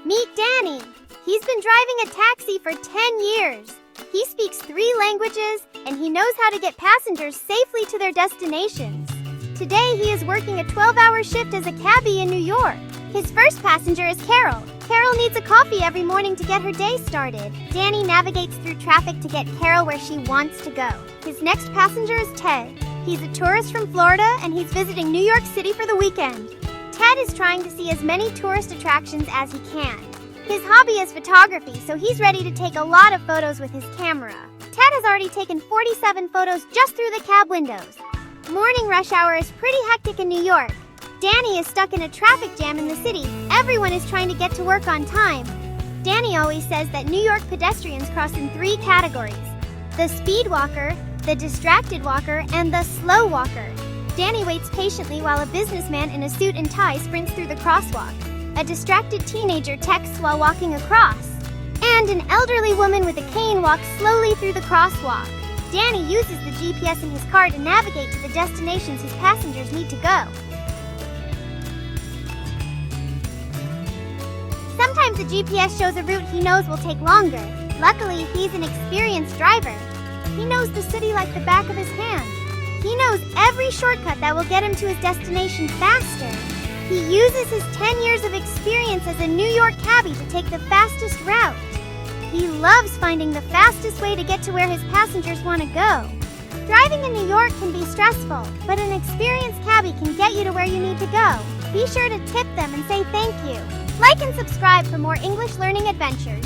Meet Danny. He's been driving a taxi for 10 years. He speaks 3 languages, and he knows how to get passengers safely to their destinations. Today, he is working a 12-hour shift as a cabbie in New York. His first passenger is Carol. Carol needs a coffee every morning to get her day started. Danny navigates through traffic to get Carol where she wants to go. His next passenger is Ted. He's a tourist from Florida, and he's visiting New York City for the weekend. Ted is trying to see as many tourist attractions as he can. His hobby is photography, so he's ready to take a lot of photos with his camera. Ted has already taken 47 photos just through the cab windows. Morning rush hour is pretty hectic in New York. Danny is stuck in a traffic jam in the city. Everyone is trying to get to work on time. Danny always says that New York pedestrians cross in 3 categories: the speed walker, the distracted walker, and the slow walker. Danny waits patiently while a businessman in a suit and tie sprints through the crosswalk. A distracted teenager texts while walking across. And an elderly woman with a cane walks slowly through the crosswalk. Danny uses the GPS in his car to navigate to the destinations his passengers need to go. Sometimes the GPS shows a route he knows will take longer. Luckily, he's an experienced driver. He knows the city like the back of his hand. He knows every shortcut that will get him to his destination faster. He uses his 10 years of experience as a New York cabbie to take the fastest route. He loves finding the fastest way to get to where his passengers want to go. Driving in New York can be stressful, but an experienced cabbie can get you to where you need to go. Be sure to tip them and say thank you. Like and subscribe for more English learning adventures.